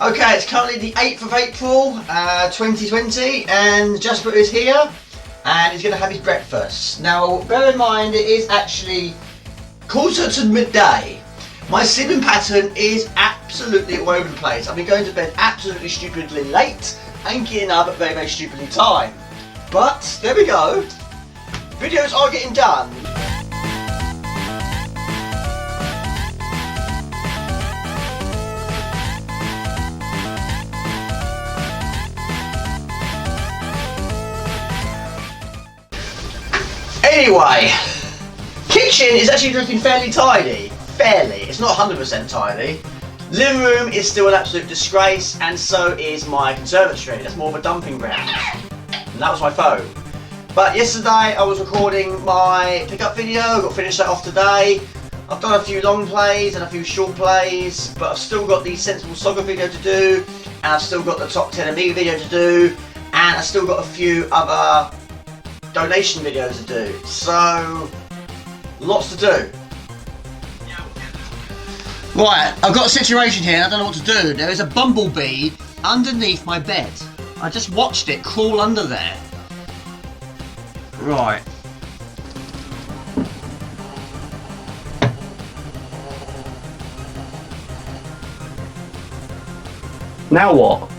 Okay, it's currently the 8th of April, 2020, and Jasper is here, and he's going to have his breakfast. Now, bear in mind, it is actually quarter to midday. My sleeping pattern is absolutely all over the place. I've been going to bed absolutely stupidly late, and getting up at very, very stupidly time. But, there we go. Videos are getting done. Anyway, kitchen is actually looking fairly tidy. Fairly, it's not 100% tidy. Living room is still an absolute disgrace, and so is my conservatory. That's more of a dumping ground. And that was my phone. But yesterday I was recording my pickup video, got finished that off today. I've done a few long plays and a few short plays, but I've still got the Sensible Soccer video to do, and I've still got the Top 10 Amiga video to do, and I've still got a few other donation videos to do, so lots to do. Right, I've got a situation here, I don't know what to do. There is a bumblebee underneath my bed. I just watched it crawl under there. Right. Now what?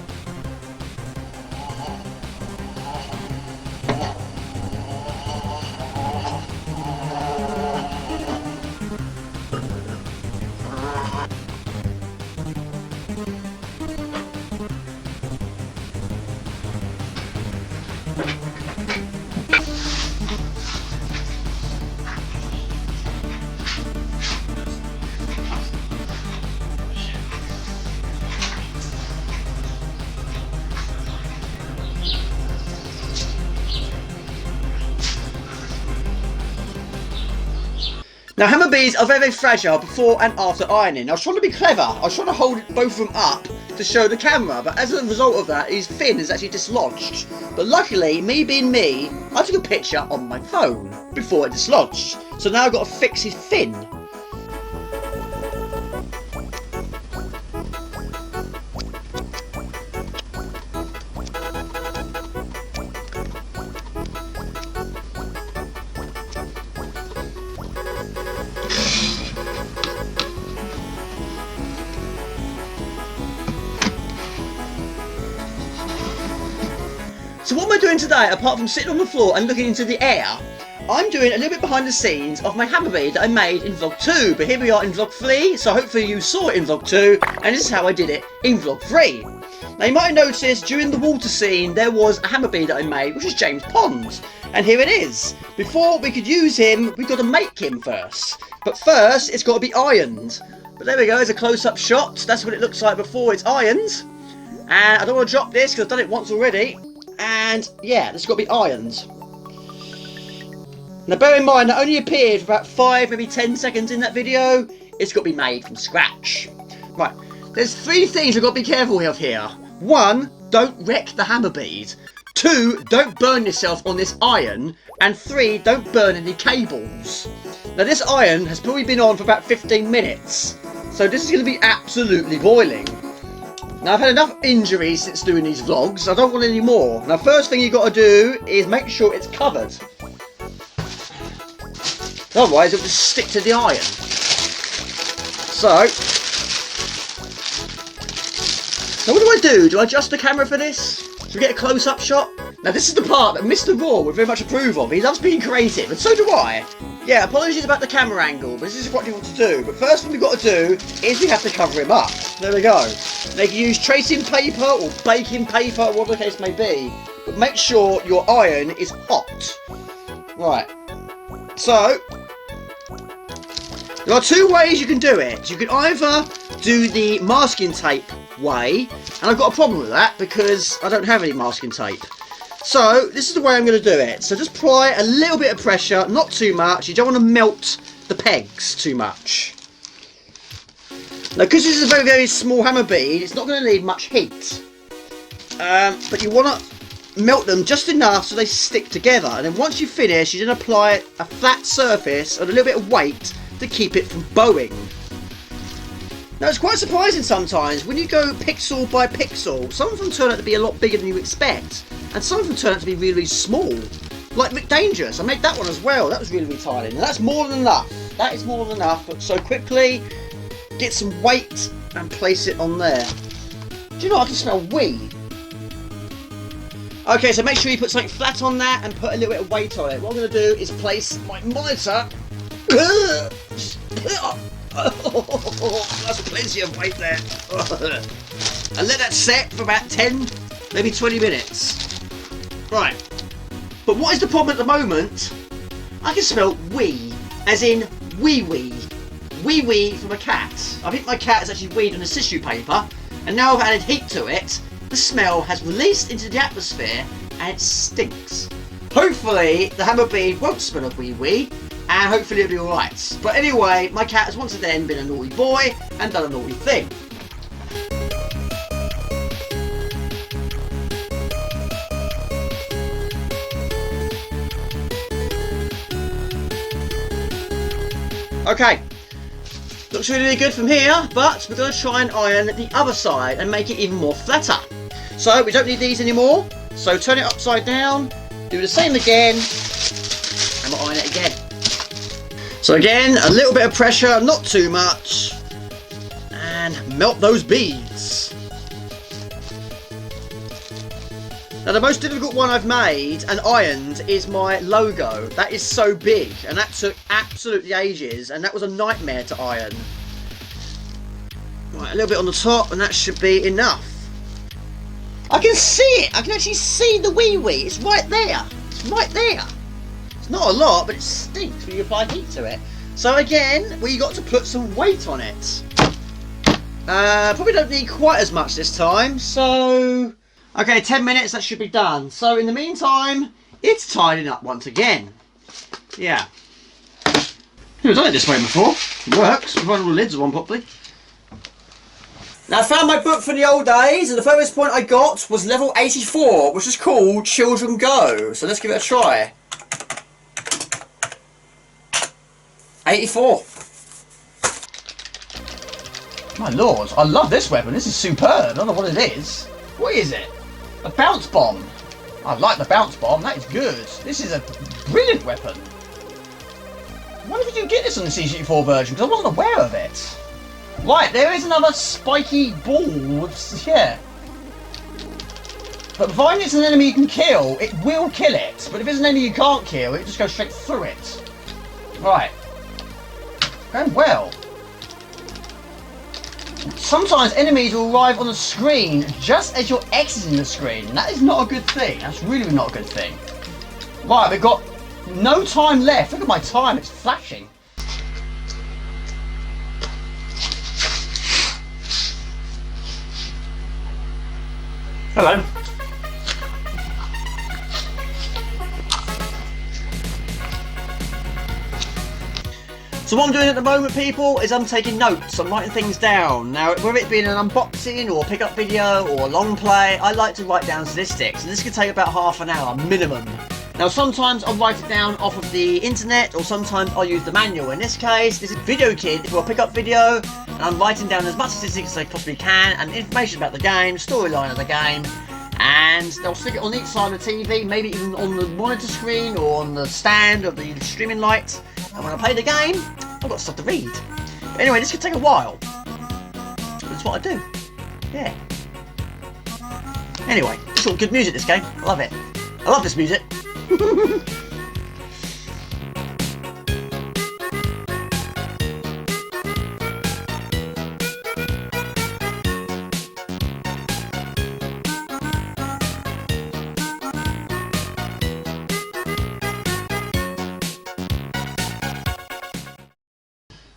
Now, hammer bees are very, very fragile before and after ironing. I was trying to be clever. I was trying to hold both of them up to show the camera, but as a result of that, his fin is actually dislodged. But luckily, me being me, I took a picture on my phone before it dislodged. So now I've got to fix his fin. So what am I doing today, apart from sitting on the floor and looking into the air? I'm doing a little bit behind the scenes of my hammer bee that I made in vlog 2, but here we are in vlog 3, so hopefully you saw it in vlog 2, and this is how I did it in vlog 3. Now you might have noticed during the water scene there was a hammer bee that I made, which is James Pond, and here it is. Before we could use him, we've got to make him first, but first it's got to be ironed. But there we go, there's a close-up shot, that's what it looks like before it's ironed. And I don't want to drop this because I've done it once already. And yeah, this has got to be ironed. Now bear in mind, that only appeared for about 5, maybe 10 seconds in that video. It's got to be made from scratch. Right, there's 3 things you've got to be careful of here. 1, don't wreck the hammer bead. 2, don't burn yourself on this iron. And 3, don't burn any cables. Now this iron has probably been on for about 15 minutes. So this is going to be absolutely boiling. Now I've had enough injuries since doing these vlogs, I don't want any more. Now first thing you've got to do is make sure it's covered. Otherwise it'll just stick to the iron. So now what do? Do I adjust the camera for this? Should we get a close-up shot? Now this is the part that Mr. Raw would very much approve of. He loves being creative, and so do I. Yeah, apologies about the camera angle, but this is what he wants to do. But first thing we've got to do is we have to cover him up. There we go. Now you can use tracing paper or baking paper, or whatever the case may be. But make sure your iron is hot. Right. So, there are 2 ways you can do it. You can either do the masking tape way, and I've got a problem with that because I don't have any masking tape. So this is the way I'm going to do it. So just apply a little bit of pressure, not too much. You don't want to melt the pegs too much. Now because this is a very, very small hammer bead, it's not going to need much heat. But you want to melt them just enough so they stick together. And then once you finish, you then apply a flat surface and a little bit of weight to keep it from bowing. Now it's quite surprising sometimes when you go pixel by pixel, some of them turn out to be a lot bigger than you expect, and some of them turn out to be really, really small. Like McDangerous, I made that one as well, that was really, really tiny. Now that's more than enough, that is more than enough, but so quickly, get some weight and place it on there. Do you know, I can smell wee. Okay, so make sure you put something flat on that and put a little bit of weight on it. What I'm going to do is place my monitor. That's plenty of weight there. And let that set for about 10, maybe 20 minutes. Right. But what is the problem at the moment? I can smell wee, as in wee-wee. Wee-wee from a cat. I think my cat has actually weed on a tissue paper, and now I've added heat to it, the smell has released into the atmosphere, and it stinks. Hopefully, the hammer bee won't smell of wee-wee, and hopefully it'll be alright. But anyway, my cat has once again been a naughty boy, and done a naughty thing. Okay. Looks really, really good from here, but we're going to try and iron the other side and make it even more flatter. So we don't need these anymore, so turn it upside down, do the same again, and we'll iron it again. So again, a little bit of pressure, not too much, and melt those beads. Now the most difficult one I've made and ironed is my logo. That is so big, and that took absolutely ages, and that was a nightmare to iron. Right, a little bit on the top, and that should be enough. I can see it! I can actually see the wee-wee. It's right there. It's right there. It's not a lot, but it stinks when you apply heat to it. So again, we got to put some weight on it. Probably don't need quite as much this time, so... Okay, 10 minutes, that should be done. So in the meantime, it's tidying up once again. Yeah. I've done it this way before. It works. We've run all the lids on properly. Now I found my book from the old days, and the furthest point I got was level 84, which is called Children Go. So let's give it a try. 84. My lord, I love this weapon. This is superb. I don't know what it is. What is it? A bounce bomb. I like the bounce bomb. That is good. This is a brilliant weapon. Why did you get this on the CG4 version? Because I wasn't aware of it. Right, there is another spiky ball with... yeah. But provided it's an enemy you can kill, it will kill it. But if it's an enemy you can't kill, it just goes straight through it. Right. Going well. Sometimes enemies will arrive on the screen just as you're exiting the screen. And that is not a good thing. That's really not a good thing. Right, we've got no time left. Look at my time, it's flashing. Hello. So what I'm doing at the moment, people, is I'm taking notes. I'm writing things down. Now, whether it be an unboxing or a pickup video or a long play, I like to write down statistics. And this can take about half an hour minimum. Now, sometimes I'll write it down off of the internet, or sometimes I'll use the manual. In this case, this is Video Kid for a pickup video, and I'm writing down as much statistics as I possibly can, and information about the game, storyline of the game, and they'll stick it on each side of the TV, maybe even on the monitor screen or on the stand of the streaming light. And when I play the game, I've got stuff to read. But anyway, this could take a while. That's what I do. Yeah. Anyway, it's all good music, this game. I love it. I love this music.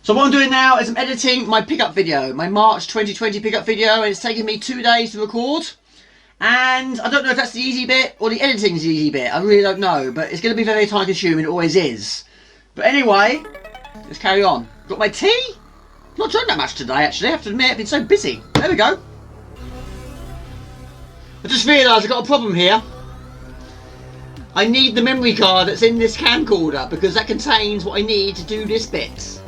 So what I'm doing now is I'm editing my pickup video, my March 2020 pickup video, and it's taken me 2 days to record. And I don't know if that's the easy bit or the editing's the easy bit. I really don't know, but it's going to be very time consuming. It always is. But anyway, let's carry on. Got my tea. Not drunk that much today, actually. I have to admit, I've been so busy. There we go. I just realised I've got a problem here. I need the memory card that's in this camcorder because that contains what I need to do this bit.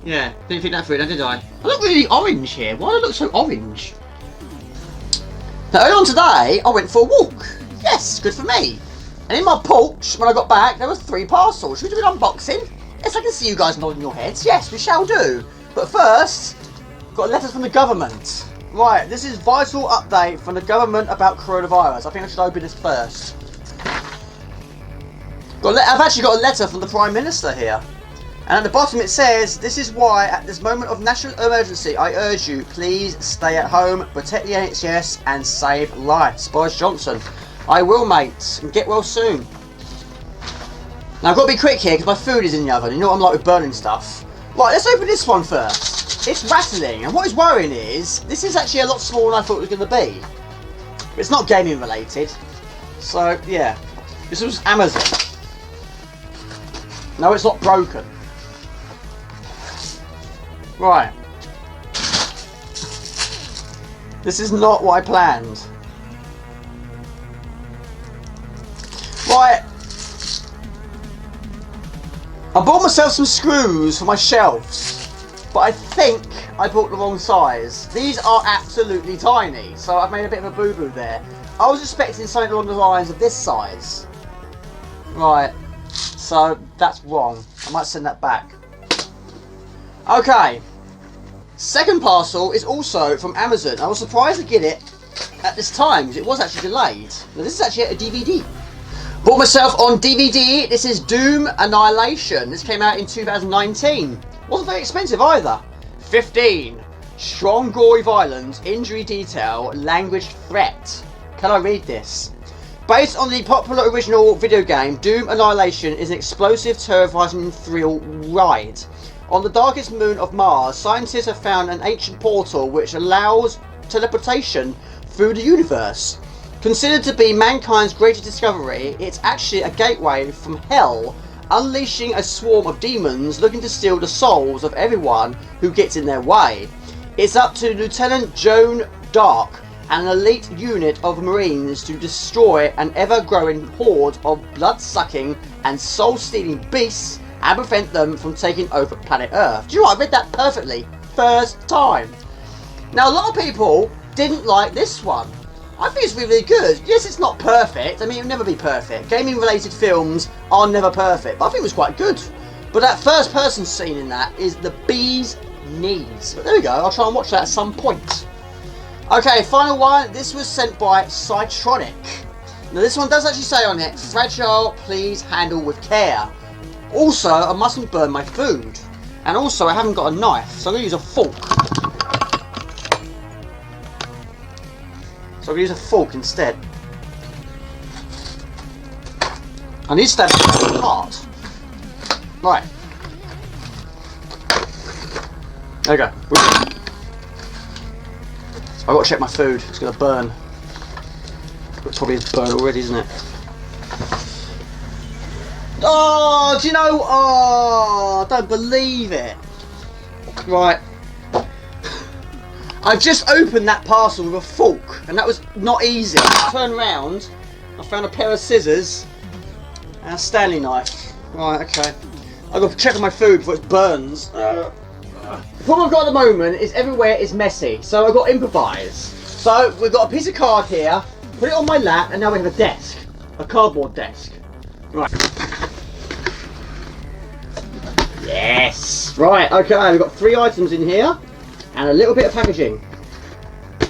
Yeah, didn't think that through, did I? I look really orange here. Why do I look so orange? Now, earlier on today, I went for a walk. Yes, good for me. And in my porch, when I got back, there were 3 parcels. Should we do an unboxing? Yes, I can see you guys nodding your heads. Yes, we shall do. But first, got letters from the government. Right, this is vital update from the government about coronavirus. I think I should open this first. I've actually got a letter from the Prime Minister here. And at the bottom it says, this is why at this moment of national emergency I urge you, please stay at home, protect the NHS and save lives. Boris Johnson. I will, mate, and get well soon. Now I've got to be quick here because my food is in the oven. You know what I'm like with burning stuff. Right, let's open this one first. It's rattling, and what is worrying is, this is actually a lot smaller than I thought it was going to be. It's not gaming related. So, yeah. This was Amazon. No, it's not broken. Right. This is not what I planned. Right. I bought myself some screws for my shelves, but I think I bought the wrong size. These are absolutely tiny, so I've made a bit of a boo-boo there. I was expecting something along the lines of this size. Right. So that's wrong. I might send that back. Okay. Second parcel is also from Amazon. I was surprised to get it at this time because it was actually delayed. Now this is actually a DVD. Bought myself on DVD. This is Doom Annihilation. This came out in 2019. Wasn't very expensive either. 15. Strong gory violence, injury detail, language threat. Can I read this? Based on the popular original video game, Doom Annihilation is an explosive, terrifying thrill ride. On the darkest moon of Mars, scientists have found an ancient portal which allows teleportation through the universe. Considered to be mankind's greatest discovery, it's actually a gateway from hell, unleashing a swarm of demons looking to steal the souls of everyone who gets in their way. It's up to Lieutenant Joan Dark and an elite unit of Marines to destroy an ever-growing horde of blood-sucking and soul-stealing beasts and prevent them from taking over planet Earth. Do you know what? I read that perfectly. First time. Now, a lot of people didn't like this one. I think it's really good. Yes, it's not perfect. I mean, it'll never be perfect. Gaming-related films are never perfect. But I think it was quite good. But that first-person scene in that is the bee's knees. But there we go. I'll try and watch that at some point. Okay, final one. This was sent by Cytronic. Now, this one does actually say on it, fragile, please handle with care. Also, I mustn't burn my food. And also, I haven't got a knife, so I'm going to use a fork. So I'm going to use a fork instead. I need to stab it apart. Right. There we go. I've got to check my food. It's going to burn. It probably is burned already, isn't it? Oh, do you know? Oh, I don't believe it. Right. I just opened that parcel with a fork, and that was not easy. I turned around, I found a pair of scissors and a Stanley knife. Right, okay. I've got to check on my food before it burns. The problem I've got at the moment is everywhere is messy, so I've got to improvise. So we've got a piece of card here, put it on my lap, and now we have a desk. A cardboard desk. Right. Yes! Right, okay, we've got 3 items in here, and a little bit of packaging. What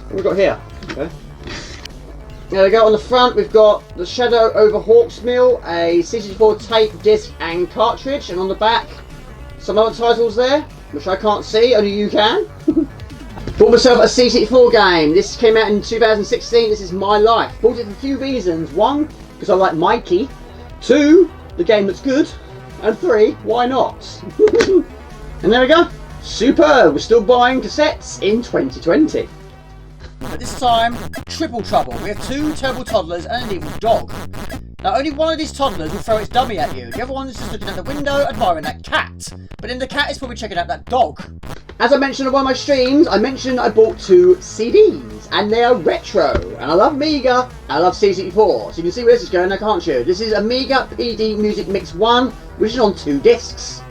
have we got here? Okay. There we go, on the front we've got the Shadow over Hawksmill, a C64 tape, disc and cartridge, and on the back some other titles there, which I can't see, only you can. Bought myself a C64 game. This came out in 2016, this is My Life. Bought it for a few reasons. 1, because I like Mikey. 2, the game looks good. And 3, why not? And there we go. Superb. We're still buying cassettes in 2020. But this time, triple trouble. We have 2 terrible toddlers and an evil dog. Now, only one of these toddlers will throw its dummy at you. The other one is just looking out the window, admiring that cat. But then the cat is probably checking out that dog. As I mentioned on one of my streams, I mentioned I bought 2 CDs, and they are retro. And I love Amiga, and I love C64. So you can see where this is going now, can't you? This is Amiga PD Music Mix 1, which is on 2 discs.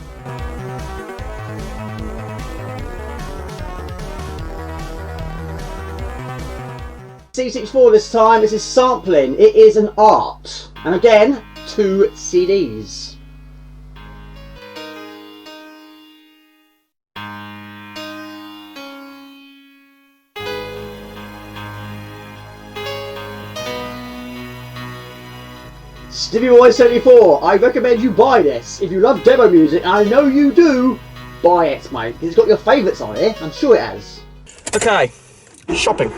C64 this time. This is sampling. It is an art. And again, 2 CDs. Stevie Boy 74, I recommend you buy this. If you love demo music, and I know you do, buy it, mate. It's got your favourites on it. I'm sure it has. Okay, shopping.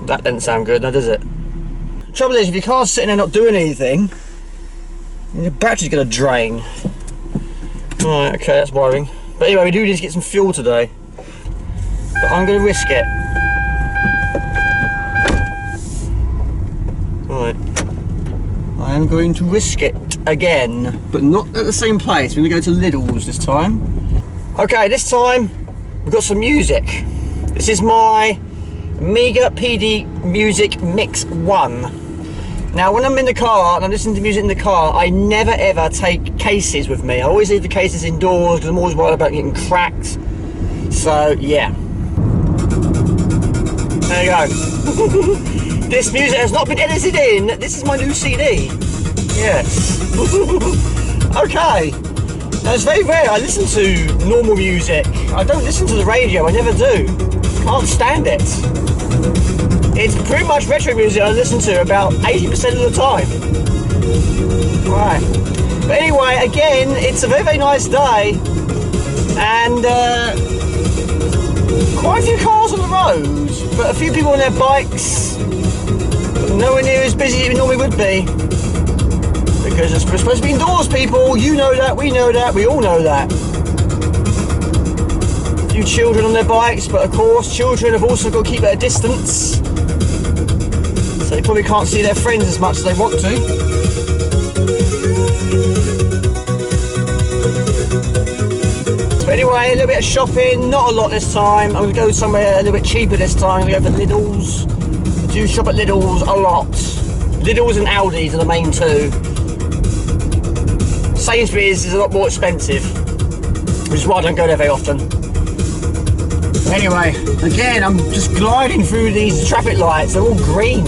That didn't sound good, now does it? Trouble is, if your car's sitting there not doing anything, your battery's going to drain. Right, okay, that's worrying. But anyway, we do need to get some fuel today. But I'm going to risk it. Right. I am going to risk it again, but not at the same place. We're going to go to Lidl's this time. Okay, this time we've got some music. This is my Amiga PD Music Mix 1. Now, when I'm in the car and I'm listening to music in the car, I never ever take cases with me. I always leave the cases indoors because I'm always worried about getting cracked. So, yeah. There you go. This music has not been edited in. This is my new CD. Yes. Okay. Now, it's very rare I listen to normal music. I don't listen to the radio. I never do. Can't stand it. It's pretty much retro music I listen to about 80% of the time. Right. But anyway, again, it's a very, very nice day. And quite a few cars on the road. But a few people on their bikes. Nowhere near as busy as it normally would be. Because we're supposed to be indoors, people. You know that, we know that, we all know that. A few children on their bikes, but of course, children have also got to keep at a distance. So they probably can't see their friends as much as they want to. But anyway, a little bit of shopping, not a lot this time. I'm going to go somewhere a little bit cheaper this time. I'm going to go for Lidl's. I do shop at Lidl's a lot. Lidl's and Aldi's are the main two. Sainsbury's is a lot more expensive, which is why I don't go there very often. Anyway, again, I'm just gliding through these traffic lights. They're all green.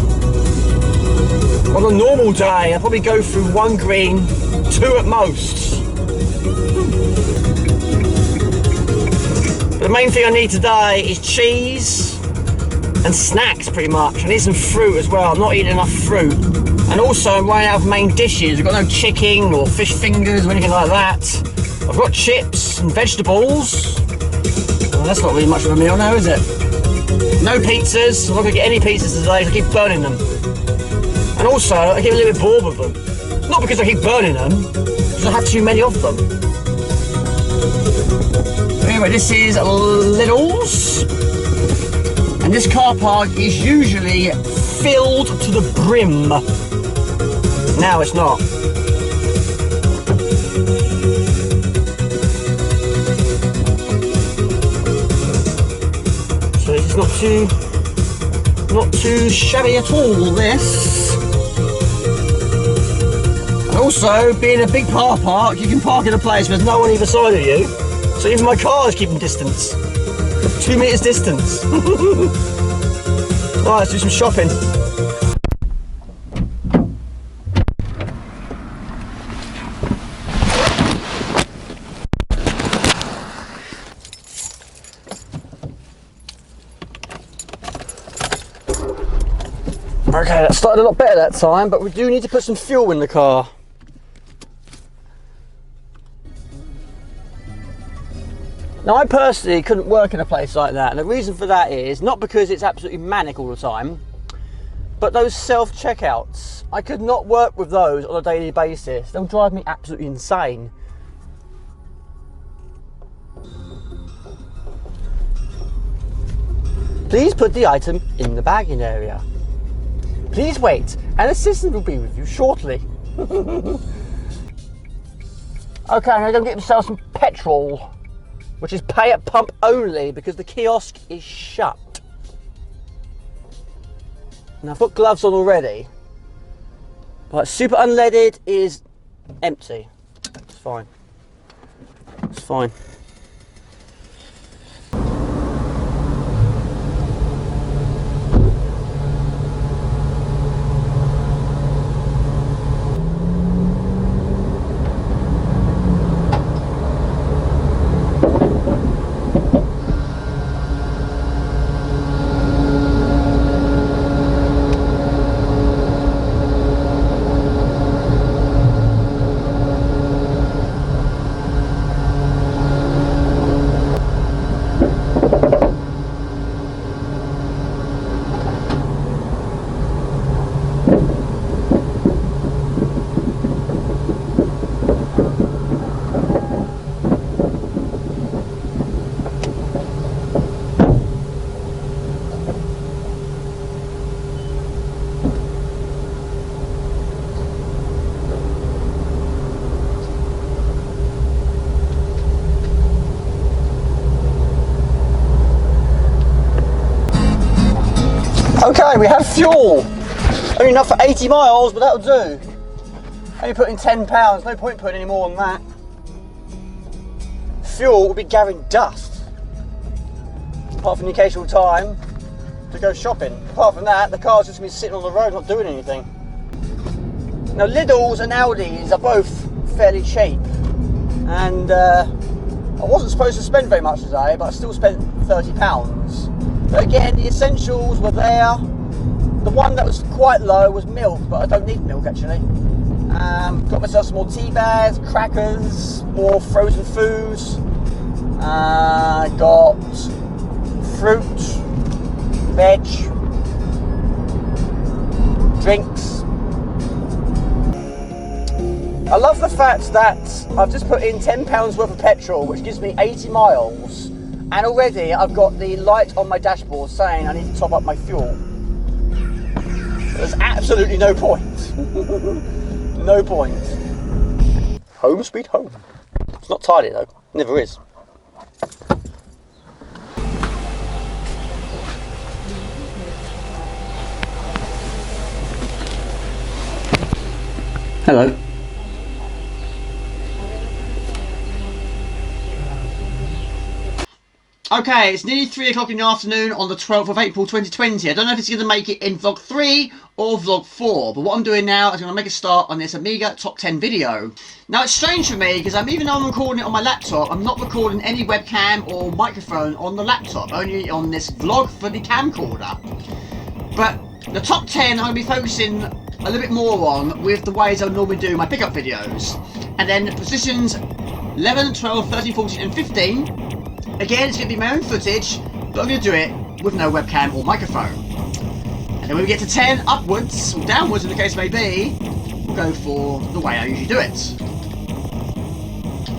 On a normal day, I'll probably go through 1 green, 2 at most. But the main thing I need today is cheese and snacks, pretty much. I need some fruit as well. I'm not eating enough fruit. And also, I'm running out of main dishes. I've got no chicken or fish fingers or anything like that. I've got chips and vegetables. Well, that's not really much of a meal now, is it? No pizzas. I'm not going to get any pizzas today, so I keep burning them. And also, I get a little bit bored with them. Not because I keep burning them, because I have too many of them. Anyway, this is Lidl's. And this car park is usually filled to the brim. Now it's not. So this is not too shabby at all, this. And also, being a big car park, you can park in a place where there's no one either side of you. So even my car is keeping distance. 2 meters distance. Alright, let's do some shopping. Okay, that started a lot better that time, but we do need to put some fuel in the car. Now, I personally couldn't work in a place like that, and the reason for that is not because it's absolutely manic all the time, but those self-checkouts. I could not work with those on a daily basis. They'll drive me absolutely insane. Please put the item in the bagging area. Please wait, an assistant will be with you shortly. Okay, I'm gonna go get myself some petrol, which is pay at pump only because the kiosk is shut. Now, I've got gloves on already, but super unleaded is empty. It's fine. It's fine. Okay, we have fuel. Only enough for 80 miles, but that'll do. Only put in £10, no point putting any more than that. Fuel will be gathering dust. Apart from the occasional time to go shopping. Apart from that, the car's just going to be sitting on the road not doing anything. Now Lidl's and Aldi's are both fairly cheap. And I wasn't supposed to spend very much today, but I still spent £30. But again, the essentials were there. The one that was quite low was milk, but I don't need milk actually. Got myself some more tea bags, crackers, more frozen foods. Got fruit, veg, drinks. I love the fact that I've just put in £10 worth of petrol, which gives me 80 miles, and already I've got the light on my dashboard saying I need to top up my fuel. There's absolutely no point. No point. Home sweet home. It's not tidy though, never is. Hello. Okay, it's nearly 3 o'clock in the afternoon on the 12th of April 2020. I don't know if it's going to make it in vlog 3 or vlog 4, but what I'm doing now is going to make a start on this Amiga Top 10 video. Now it's strange for me because even though I'm recording it on my laptop, I'm not recording any webcam or microphone on the laptop, only on this vlog for the camcorder. But the top 10 I'm going to be focusing a little bit more on with the ways I normally do my pickup videos. And then positions 11, 12, 13, 14 and 15. Again, it's going to be my own footage, but I'm going to do it with no webcam or microphone. And then when we get to 10 upwards, or downwards in the case may be, we'll go for the way I usually do it.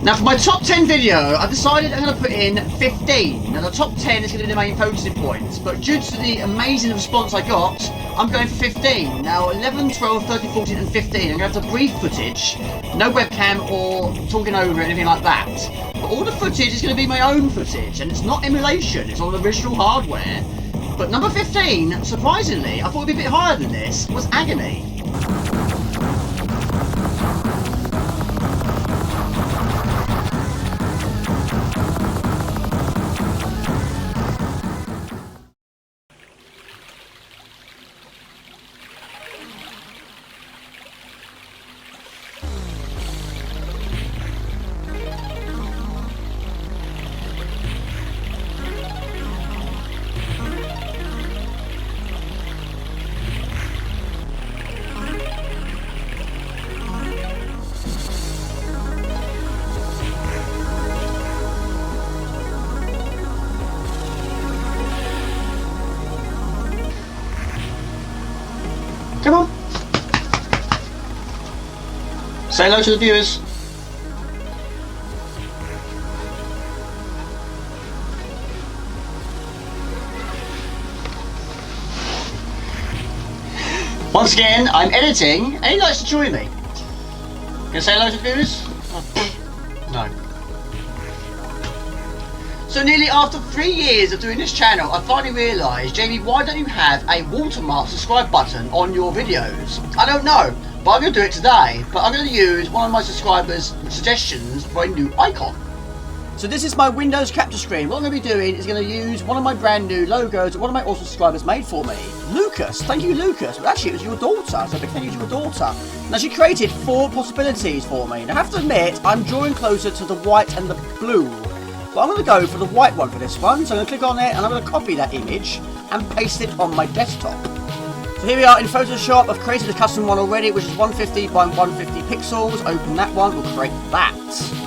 Now for my top 10 video, I've decided I'm going to put in 15. Now the top 10 is going to be the main focusing points, but due to the amazing response I got, I'm going for 15. Now 11, 12, 13, 14 and 15, I'm going to have the brief footage, no webcam or talking over it, anything like that. But all the footage is going to be my own footage, and it's not emulation, it's on original hardware. But number 15, surprisingly, I thought it would be a bit higher than this, was Agony. Come on. Say hello to the viewers. Once again, I'm editing and he likes to join me. Gonna say hello to the viewers? No. So nearly after 3 years of doing this channel, I finally realised, Jamie, why don't you have a watermark subscribe button on your videos? I don't know, but I'm going to do it today. But I'm going to use one of my subscribers' suggestions for a new icon. So this is my Windows capture screen. What I'm going to be doing is going to use one of my brand new logos that one of my awesome subscribers made for me. Lucas, thank you Lucas. Well, actually it was your daughter, so big thank you to your daughter. Now she created 4 possibilities for me. Now I have to admit, I'm drawing closer to the white and the blue. But I'm going to go for the white one for this one, so I'm going to click on it and I'm going to copy that image and paste it on my desktop. So here we are in Photoshop. I've created a custom one already, which is 150 by 150 pixels. Open that one, we'll create that.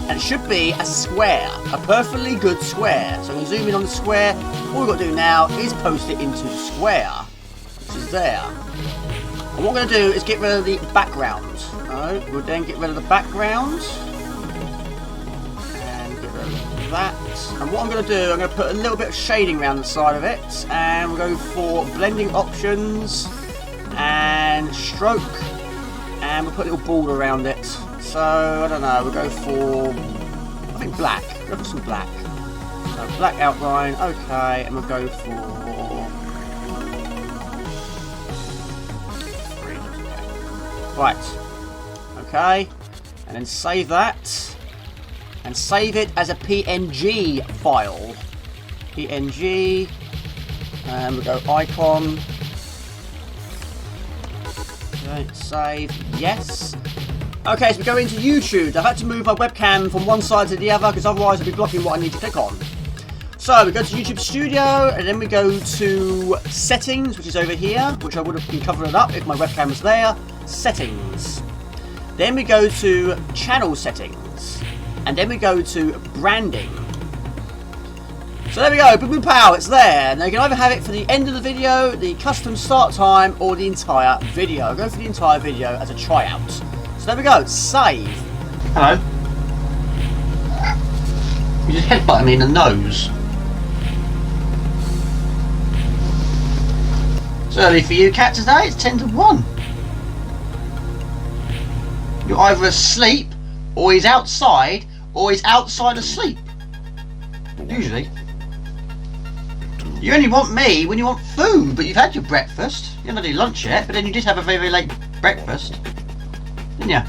And it should be a square, a perfectly good square. So I'm going to zoom in on the square. All we've got to do now is post it into the square, which is there. And what we're going to do is get rid of the background. Alright, we'll then get rid of the background. That, and what I'm going to do, I'm going to put a little bit of shading around the side of it, and we'll go for blending options and stroke, and we'll put a little border around it. So I don't know, we'll go for, I think black. We'll go for some black. So black outline, okay, and we'll go for Right. Okay. And then save that. And save it as a PNG file. PNG. And we'll go icon. Okay, save. Yes. Okay, so we go into YouTube. I've had to move my webcam from one side to the other because otherwise it'll be blocking what I need to click on. So we go to YouTube Studio and then we go to Settings, which is over here, which I would have been covering up if my webcam was there. Settings. Then we go to Channel Settings. And then we go to Branding. So there we go, Boom Boom Pow, it's there. Now you can either have it for the end of the video, the custom start time, or the entire video. I'll go for the entire video as a tryout. So there we go, save. Hello. You just headbutted me in the nose. It's early for you, cat, today. It's 10 to 1. You're either asleep, or he's outside, or he's outside asleep. Usually. You only want me when you want food, but you've had your breakfast. You haven't had your lunch yet, but then you did have a very, very late breakfast. Didn't you?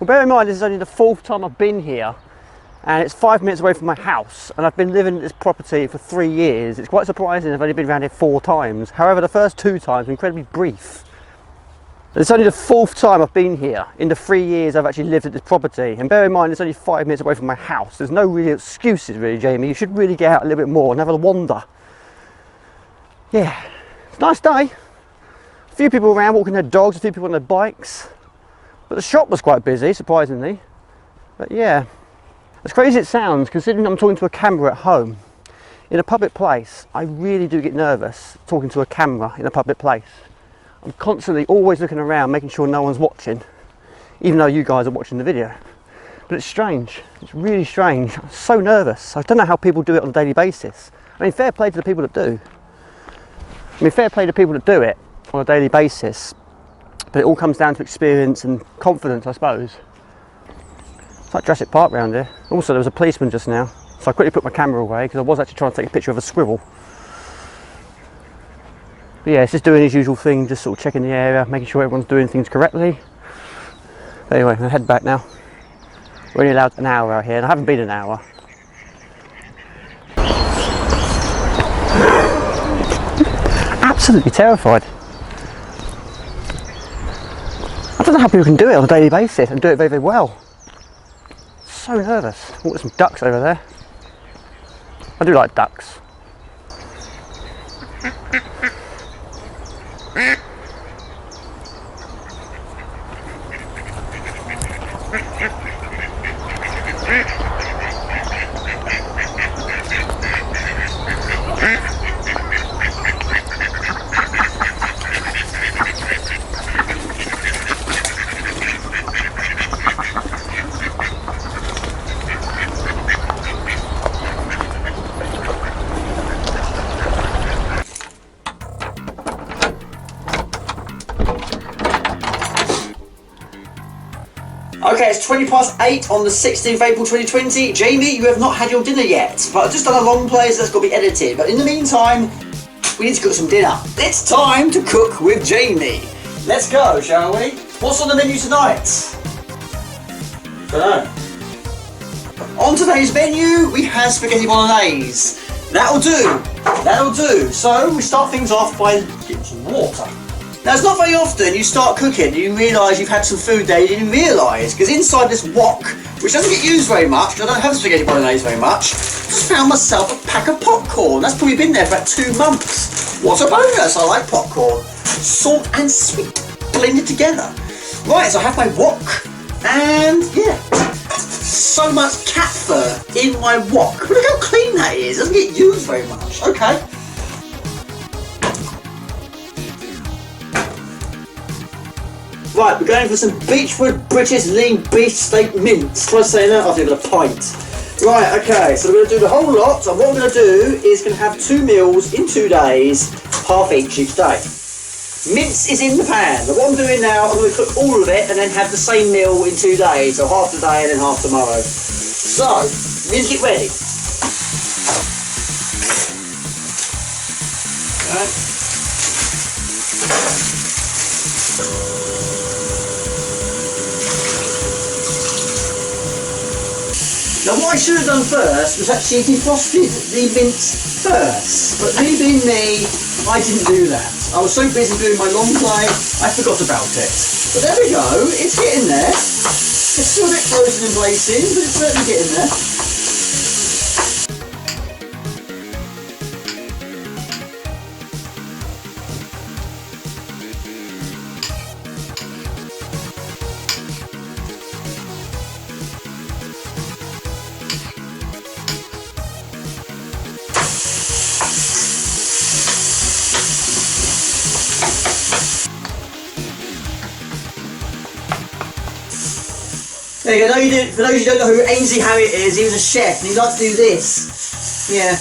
Bear in mind, this is only the 4th time I've been here, and it's 5 minutes away from my house, and I've been living at this property for 3 years. It's quite surprising I've only been around here 4 times. However, the first 2 times were incredibly brief. It's only the 4th time I've been here in the 3 years I've actually lived at this property. And bear in mind, it's only 5 minutes away from my house. There's no real excuses really, Jamie. You should really get out a little bit more and have a wander. Yeah, it's a nice day. A few people around walking their dogs, a few people on their bikes. But the shop was quite busy, surprisingly. But yeah, as crazy as it sounds, considering I'm talking to a camera at home, in a public place, I really do get nervous talking to a camera in a public place. I'm constantly always looking around, making sure no one's watching, even though you guys are watching the video. But it's strange, it's really strange. I'm so nervous. I don't know how people do it on a daily basis. I mean, fair play to the people that do. I mean, fair play to people that do it on a daily basis. But it all comes down to experience and confidence, I suppose. It's like Jurassic Park round here. Also, there was a policeman just now, so I quickly put my camera away because I was actually trying to take a picture of a squirrel. But yeah, it's just doing his usual thing, just sort of checking the area, making sure everyone's doing things correctly. But anyway, I'm gonna head back now. We're only allowed an hour out here, and I haven't been an hour. Absolutely terrified. I don't know how people can do it on a daily basis and do it very, very well. So nervous. Oh, there's some ducks over there. I do like ducks. Okay, it's 8:20 on the 16th of April 2020. Jamie, you have not had your dinner yet, but I've just done a long play, so that's got to be edited. But in the meantime, we need to cook some dinner. It's time to cook with Jamie. Let's go, shall we? What's on the menu tonight? Dunno. On today's menu, we have spaghetti bolognese. That'll do. That'll do. So we start things off by getting some water. Now, it's not very often you start cooking and you realise you've had some food there you didn't realise, because inside this wok, which doesn't get used very much, because I don't have spaghetti bolognese very much, I just found myself a pack of popcorn. That's probably been there for about 2 months. What a bonus! I like popcorn. Salt and sweet blended together. Right, so I have my wok, and yeah, so much cat fur in my wok. But look how clean that is. It doesn't get used very much. Okay. Right, we're going for some Beechwood British lean beef steak mince. Try saying that after a pint. Right, okay, so we're going to do the whole lot, and what we're going to do is going to have 2 meals in 2 days, half each day. Mince is in the pan. But what I'm doing now, I'm going to cook all of it and then have the same meal in 2 days, so half today and then half tomorrow. So, let's get ready. Okay. Now what I should have done first was actually defrosted the mince first, but me being me, I didn't do that. I was so busy doing my long play, I forgot about it. But there we go, it's getting there. It's still a bit frozen in places, but it's certainly getting there. There you go. For those who don't know who Ainsley Harriott is, he was a chef and he liked to do this. Yeah.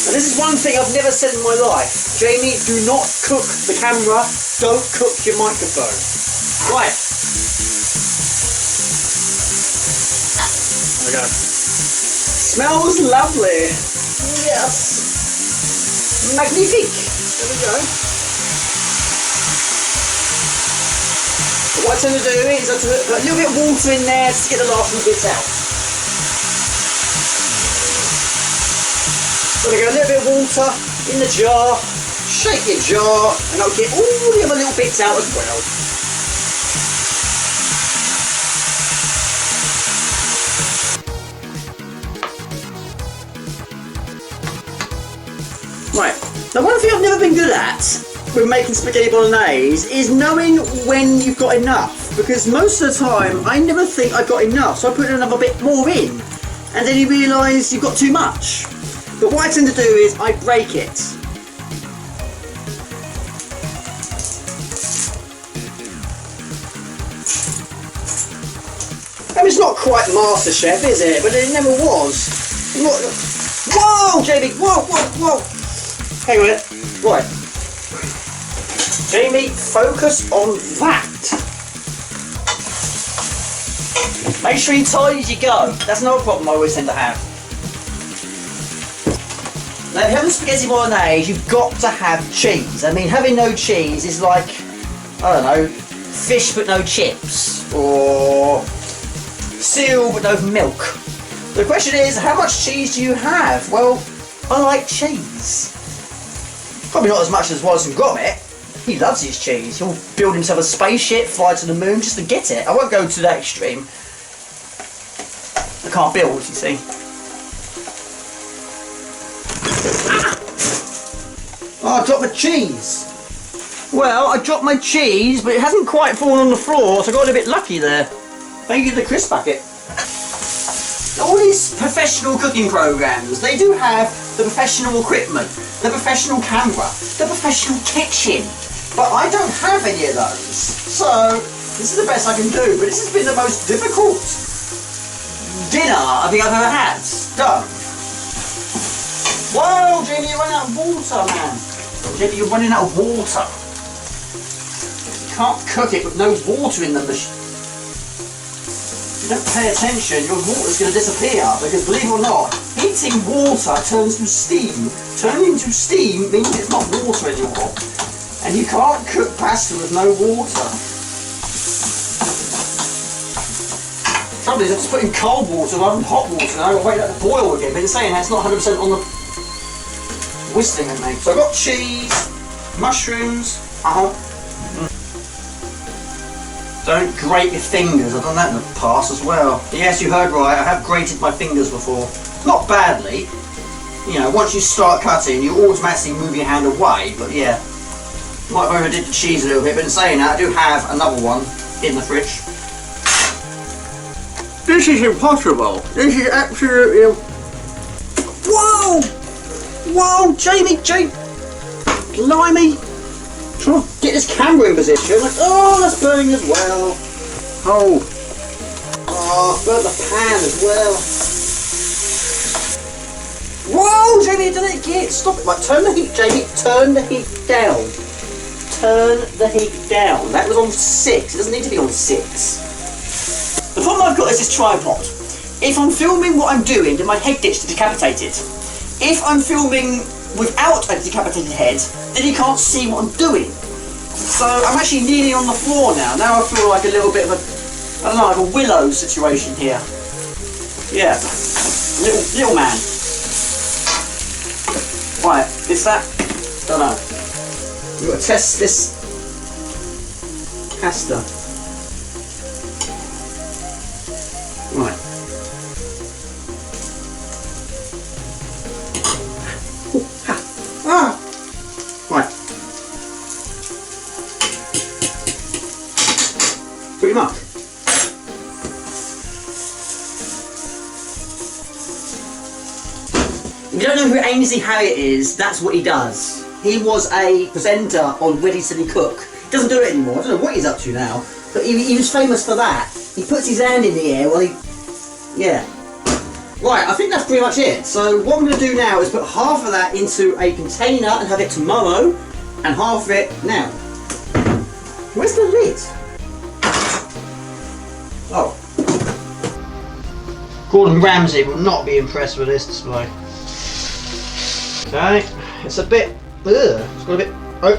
And this is one thing I've never said in my life. Jamie, do not cook the camera, don't cook your microphone. Right. There we go. Smells lovely. Yes. Magnifique. There we go. What I tend to do is I put a little bit of water in there to get the last little bits out. So I go a little bit of water in the jar, shake your jar, and I'll get all the other little bits out as well. Right, now one thing I've never been good at with making spaghetti bolognese is knowing when you've got enough, because most of the time I never think I got enough, so I put another bit more in and then you realise you've got too much. But what I tend to do is I break it. I mean, it's not quite MasterChef, is it? But it never was. Whoa, Jamie! Whoa, whoa, whoa! Hang on a minute. Right. Jamie, focus on that. Make sure you tidy as you go. That's not a problem I always tend to have. Now, if you're having spaghetti bolognese, you've got to have cheese. I mean, having no cheese is like, I don't know, fish but no chips, or cereal but no milk. The question is, how much cheese do you have? Well, I like cheese. Probably not as much as Wallace and Gromit. He loves his cheese. He'll build himself a spaceship, fly to the moon just to get it. I won't go to that extreme. I can't build, you see. Oh, I dropped my cheese. Well, I dropped my cheese, but it hasn't quite fallen on the floor, so I got a bit lucky there. Thank you to the crisp bucket. All these professional cooking programs, they do have the professional equipment, the professional camera, the professional kitchen. But I don't have any of those. So, this is the best I can do, but this has been the most difficult dinner I think I've ever had. Done. Whoa, Jamie, you're running out of water, man. Jamie, you're running out of water. You can't cook it with no water in the machine. If you don't pay attention, your water's going to disappear, because believe it or not, heating water turns to steam. Turning into steam means it's not water anymore. And you can't cook pasta with no water. The trouble is, I'm just putting cold water rather than hot water, and I've got to wait for that to boil again. But it's saying that's not 100% on the whistling at me. So I've got cheese, mushrooms. Don't grate your fingers. I've done that in the past as well. Yes, you heard right. I have grated my fingers before. Not badly. You know, once you start cutting, you automatically move your hand away. But yeah. Might have overdid the cheese a little bit, but in saying that, I do have another one in the fridge. This is impossible. This is absolutely... Whoa! Whoa, Jamie! Blimey! Trying to get this camera in position. Like, oh, that's burning as well. Oh, burnt the pan as well. Whoa, Jamie, you done it again. Stop it. Right, turn the heat, Jamie. Turn the heat down. Turn the heat down. That was on 6. It doesn't need to be on 6. The problem I've got is this tripod. If I'm filming what I'm doing, then my head gets decapitated. If I'm filming without a decapitated head, then you can't see what I'm doing. So I'm actually kneeling on the floor now. Now I feel like a little bit of a, I don't know, like a Willow situation here. Yeah, little man. Right, is that? Don't know. We've got to test this pasta. Right. Right. Pretty much. If you don't know who Ainsley Harriott is, that's what he does. He was a presenter on Ready Steady Cook. He doesn't do it anymore. I don't know what he's up to now. But he was famous for that. He puts his hand in the air while he... Yeah. Right, I think that's pretty much it. So what I'm going to do now is put half of that into a container and have it tomorrow, and half of it now. Where's the lid? Oh. Gordon Ramsay will not be impressed with this display. Okay, it's a bit... Ugh,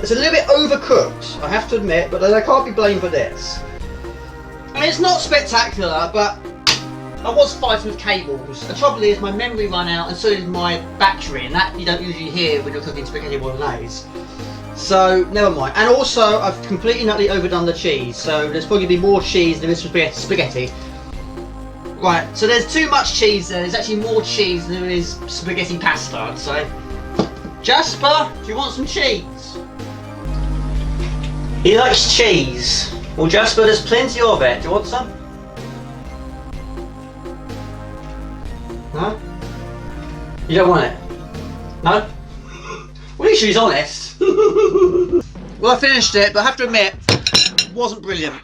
it's a little bit overcooked, I have to admit, but I can't be blamed for this. I mean, it's not spectacular, but I was fighting with cables. The trouble is my memory ran out, and so did my battery, and that you don't usually hear when you're cooking spaghetti bolognese. So, never mind. And also, I've completely and utterly overdone the cheese, so there's probably be more cheese than there is spaghetti. Right, so there's too much cheese there. There's actually more cheese than there is spaghetti pasta, I'd say. Jasper, do you want some cheese? He likes cheese. Well, Jasper, there's plenty of it. Do you want some? No? You don't want it? No? Well, at least she's honest. Well, I finished it, but I have to admit, it wasn't brilliant.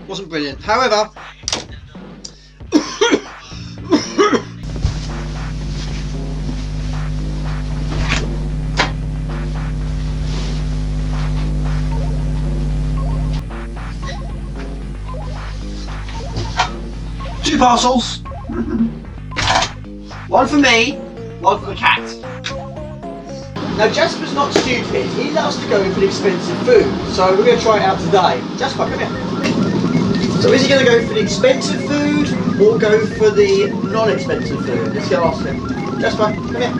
Wasn't brilliant. However, two parcels. One for me, one for the cat. Now Jasper's not stupid, he loves to go for the expensive food, so we're going to try it out today. Jasper, come here. So is he going to go for the expensive food or go for the non-expensive food? Let's go ask him. Jasper, come here.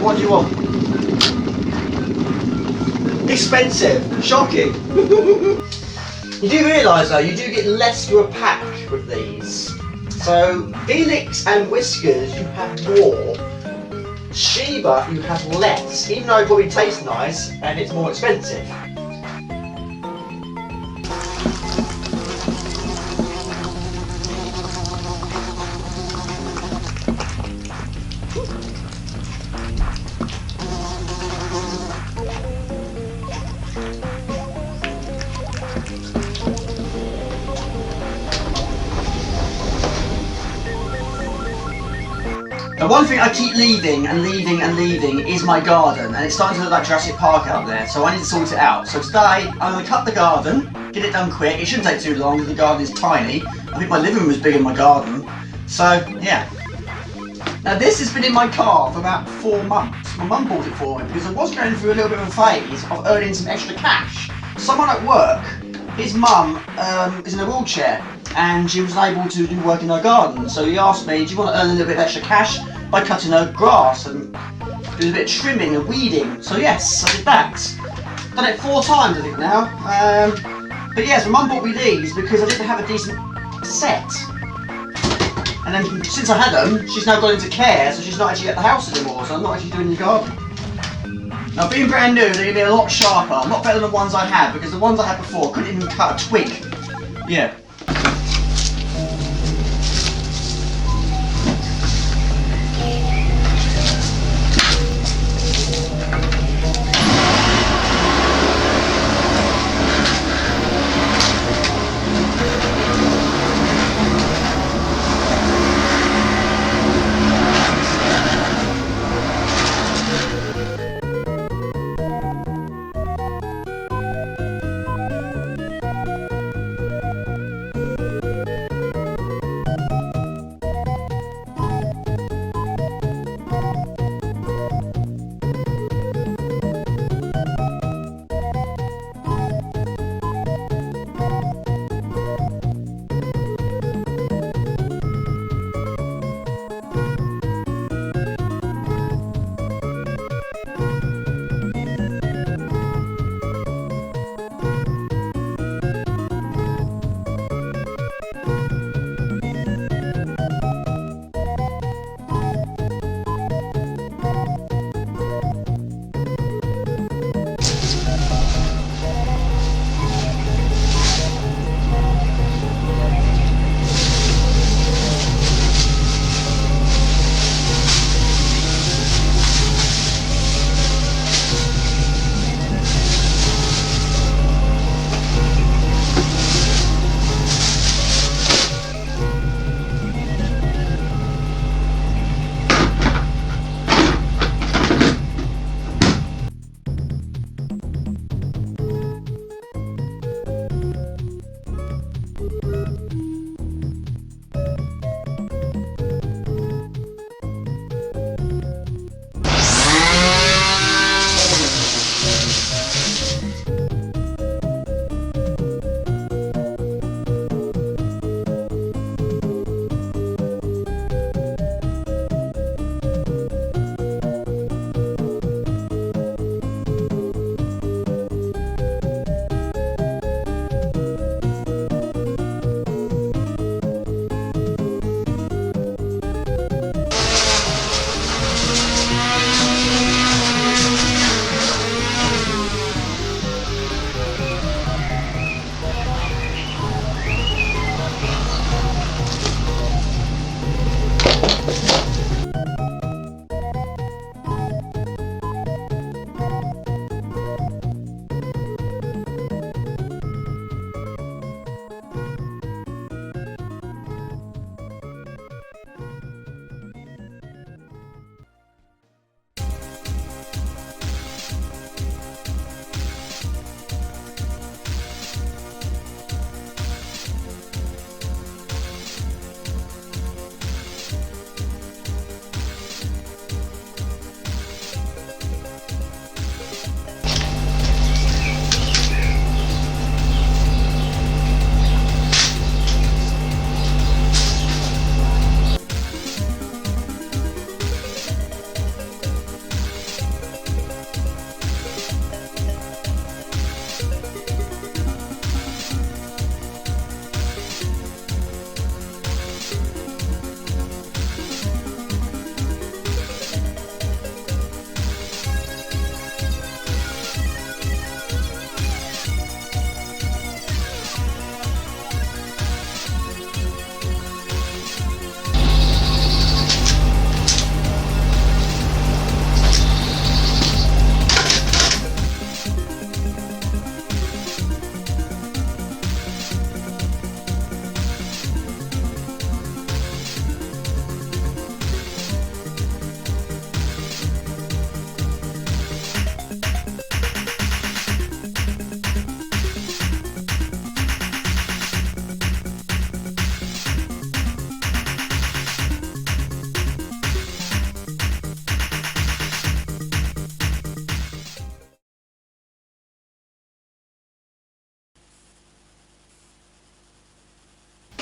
What do you want? Expensive. Shocking. You do realise though, you do get less for a pack with these. So Felix and Whiskers, you have more. Sheba, you have less, even though it probably tastes nice and it's more expensive. The one thing I keep leaving and leaving and leaving is my garden, and it's starting to look like Jurassic Park out there, so I need to sort it out. So today, I'm going to cut the garden, get it done quick. It shouldn't take too long because the garden is tiny. I think my living room is bigger than my garden. So, yeah. Now this has been in my car for about 4 months. My mum bought it for me because I was going through a little bit of a phase of earning some extra cash. Someone at work, his mum is in a wheelchair and she was able to do work in her garden. So he asked me, do you want to earn a little bit of extra cash by cutting her grass and doing a bit of trimming and weeding? So yes, I did that. Done it 4 times I think now. But yes, my mum bought me these because I didn't have a decent set. And then since I had them, she's now gone into care, so she's not actually at the house anymore, so I'm not actually doing the garden. Now being brand new, they're going to be a lot sharper, a lot better than the ones I had, because the ones I had before couldn't even cut a twig. Yeah.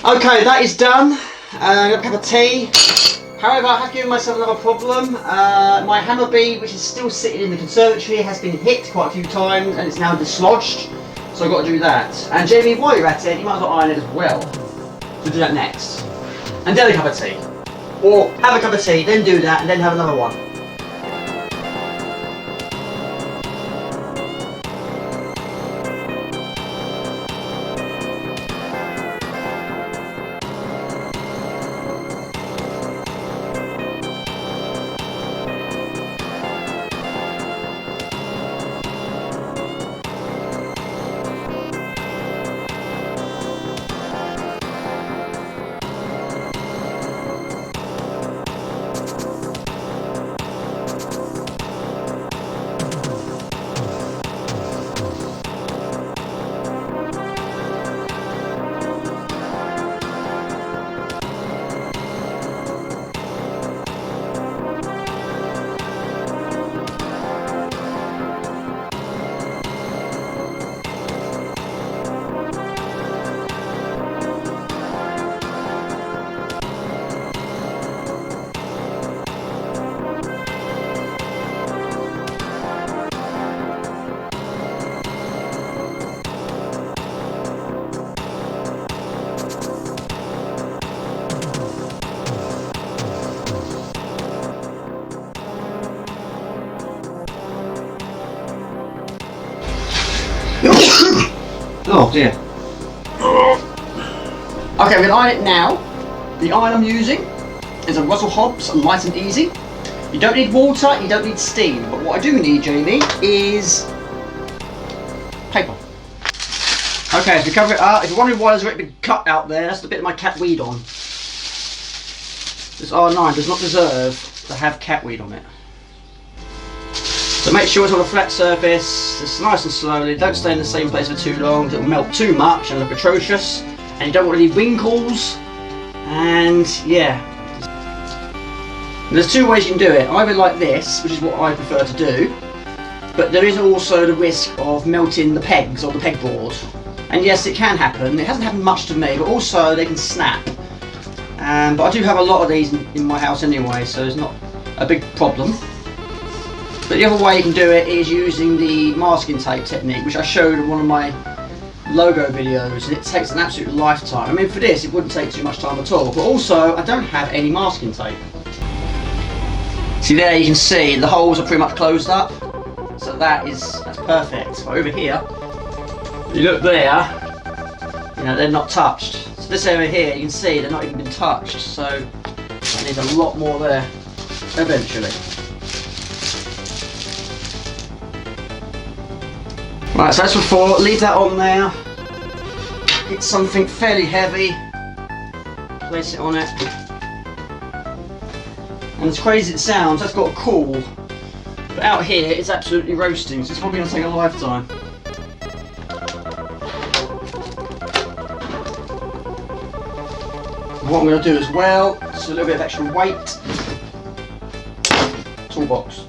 Okay, that is done. I'm gonna have a cup of tea. However, I have given myself another problem. My hammer bead, which is still sitting in the conservatory, has been hit quite a few times and it's now dislodged. So I've got to do that. And Jamie, while you're at it, you might as well iron it as well. We'll do that next. And then a cup of tea. Or have a cup of tea, then do that, and then have another one. Oh dear. Okay, I'm going to iron it now. The iron I'm using is a Russell Hobbs Light and Easy. You don't need water, you don't need steam, but what I do need, Jamie, is paper. Okay, so we cover it up. If you're wondering why there's a great big cut out there, that's the bit of my cat weed on. This R9 does not deserve to have cat weed on it. So make sure it's on a flat surface, just nice and slowly, don't stay in the same place for too long, it will melt too much and look atrocious, and you don't want any wrinkles, and yeah. And there's two ways you can do it, either like this, which is what I prefer to do, but there is also the risk of melting the pegs or the pegboard. And yes, it can happen, it hasn't happened much to me, but also they can snap. But I do have a lot of these in my house anyway, so it's not a big problem. But the other way you can do it is using the masking tape technique, which I showed in one of my logo videos, and it takes an absolute lifetime. I mean, for this it wouldn't take too much time at all, but also I don't have any masking tape. See there, you can see the holes are pretty much closed up, so that's perfect. But over here, you look there, you know, they're not touched. So this area here, you can see they're not even been touched, so I need a lot more there eventually. Right, so as before, leave that on there. Get something fairly heavy, place it on it. And as crazy as it sounds, that's got a cool. But out here, it's absolutely roasting, so it's probably going to take a lifetime. What I'm going to do as well, just a little bit of extra weight. Toolbox.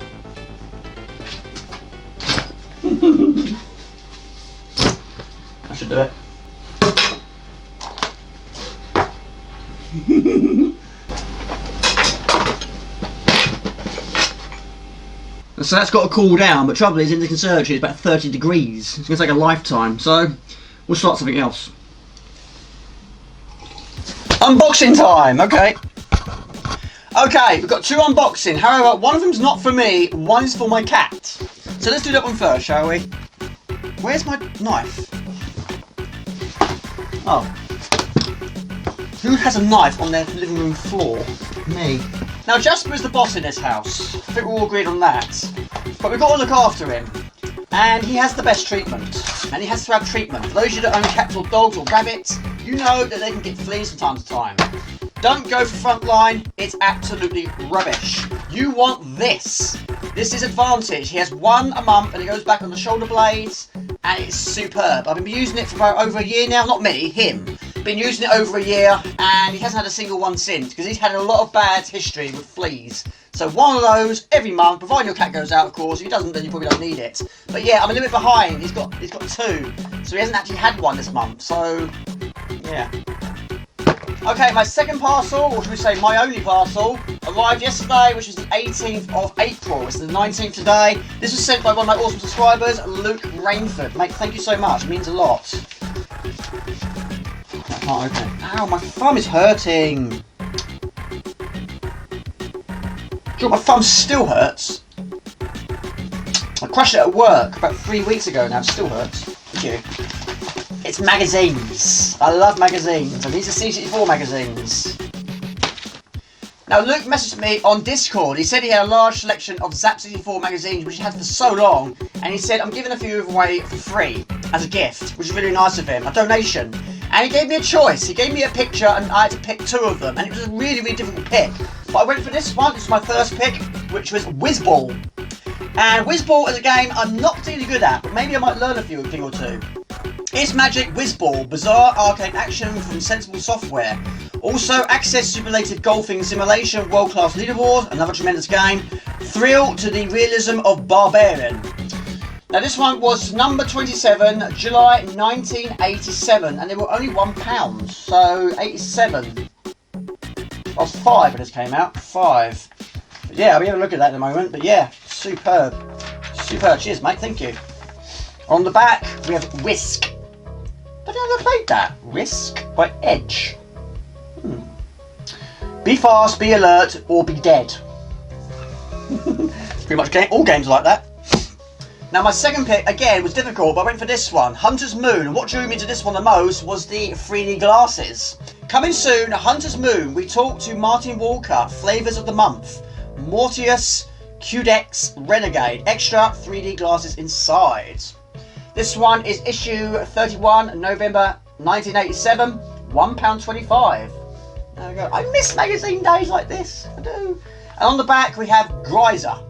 I should do it. So that's got to cool down, but trouble is in the conservatory it's about 30 degrees. It's going to take a lifetime, so we'll start something else. Unboxing time, okay. Okay, we've got two unboxing, however one of them's not for me, one is for my cat. So let's do that one first, shall we? Where's my knife? Oh. Who has a knife on their living room floor? Me. Now Jasper is the boss in this house. I think we're all agreed on that. But we've got to look after him. And he has the best treatment. And he has to have treatment. For those of you that own cats or dogs or rabbits, you know that they can get fleas from time to time. Don't go for Frontline, it's absolutely rubbish. You want this. This is Advantage. He has one a month and it goes back on the shoulder blades and it's superb. I've been using it for about over a year now, not me, him. Been using it over a year and he hasn't had a single one since because he's had a lot of bad history with fleas. So one of those every month, providing your cat goes out of course. If he doesn't then you probably don't need it. But yeah, I'm a little bit behind. He's got two. So he hasn't actually had one this month. So yeah. Okay, my second parcel, or should we say my only parcel, arrived yesterday, which was the 18th of April. It's the 19th today. This was sent by one of my awesome subscribers, Luke Rainford. Mate, thank you so much. It means a lot. I can't open it. Ow, my thumb is hurting. My thumb still hurts. I crushed it at work about 3 weeks ago now. It still hurts. Thank you. It's magazines. I love magazines, and these are C64 magazines. Now, Luke messaged me on Discord. He said he had a large selection of Zap 64 magazines, which he had for so long, and he said, I'm giving a few away for free as a gift, which is really nice of him, a donation. And he gave me a choice. He gave me a picture, and I had to pick 2 of them, and it was a really, really difficult pick. But I went for this one. This was my first pick, which was Whizball. And Whizball is a game I'm not particularly good at, but maybe I might learn a thing or two. It's Magic Whizball, bizarre arcade action from Sensible Software. Also, access simulated golfing simulation, world-class leaderboard, another tremendous game. Thrill to the realism of Barbarian. Now this one was number 27, July 1987, and they were only £1, so 87. I was 5 when this came out, 5. But yeah, I'll be having a look at that in a moment, but yeah, superb. Superb, cheers mate, thank you. On the back, we have Whisk. I don't know if I played that. Risk by Edge. Be fast, be alert, or be dead. Pretty much all games are like that. Now my second pick, again, was difficult, but I went for this one. Hunter's Moon, and what drew me to this one the most was the 3D glasses. Coming soon, Hunter's Moon, we talk to Martin Walker, flavours of the month. Mortius, Cudex, Renegade, extra 3D glasses inside. This one is issue 31, November 1987, £1.25. There we go. I miss magazine days like this, I do. And on the back we have Greiser.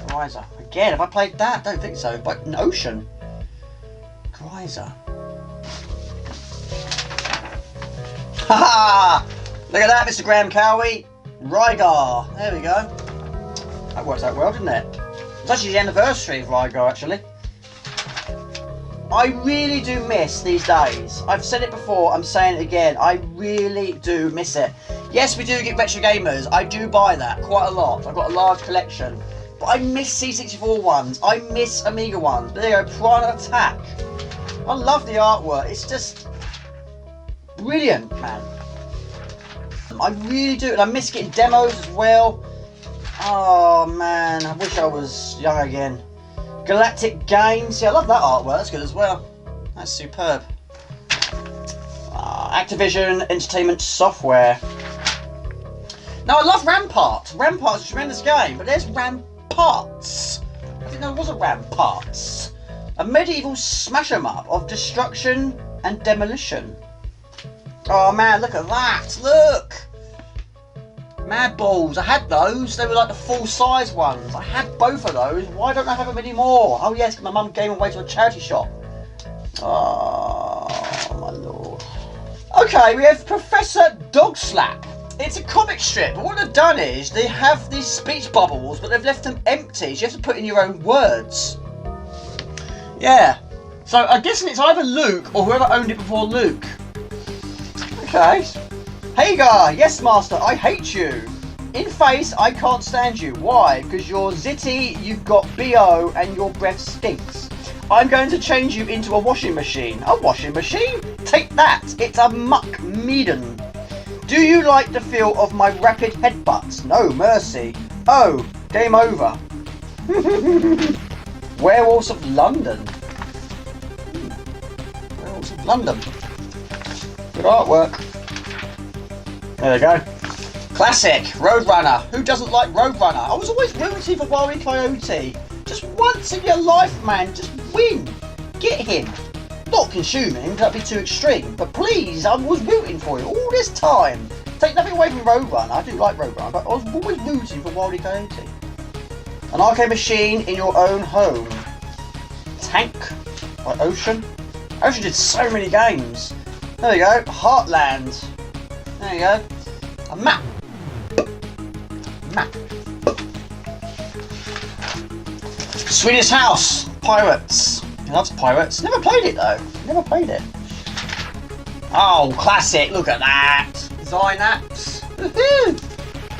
Greiser. Again, have I played that? I don't think so, but an Ocean. Greiser. Haha! Look at that, Mr. Graham Cowie. Rygar. There we go. That works out well, didn't it? It's actually the anniversary of Rygar, actually. I really do miss these days. I've said it before, I'm saying it again. I really do miss it. Yes, we do get retro gamers. I do buy that quite a lot. I've got a large collection. But I miss C64 ones. I miss Amiga ones. There you go, Piranha Attack. I love the artwork. It's just brilliant, man. I really do. And I miss getting demos as well. Oh, man. I wish I was young again. Galactic Games, yeah, I love that artwork, that's good as well. That's superb. Activision Entertainment Software. Now I love Rampart. Rampart's a tremendous game, but there's Ramparts. I didn't know there was a Ramparts. A medieval smash 'em up of destruction and demolition. Oh man, look at that, look! Mad Balls, I had those, they were like the full size ones. I had both of those, why don't I have them anymore? Oh yes, my mum gave them away to a charity shop. Oh my lord. Okay, we have Professor Dogslap. It's a comic strip, but what they've done is they have these speech bubbles, but they've left them empty, so you have to put in your own words. Yeah, so I'm guessing it's either Luke or whoever owned it before Luke. Okay. Hagar, yes master, I hate you. In face, I can't stand you. Why? Because you're zitty, you've got BO, and your breath stinks. I'm going to change you into a washing machine. A washing machine? Take that, it's a muck meaden. Do you like the feel of my rapid headbutts? No mercy. Oh, game over. Werewolves of London. Werewolves of London. Good artwork. There we go. Classic, Roadrunner. Who doesn't like Roadrunner? I was always rooting for Wile E. Coyote. Just once in your life, man, just win. Get him. Not consuming, that'd be too extreme. But please, I was rooting for you all this time. Take nothing away from Roadrunner. I do like Roadrunner, but I was always rooting for Wile E. Coyote. An arcade machine in your own home. Tank by Ocean. Ocean did so many games. There we go. Heartland. There you go. A map. Map. Swedish House. Pirates. He loves Pirates. Never played it though. Never played it. Oh, classic. Look at that. Zynaps. Woohoo!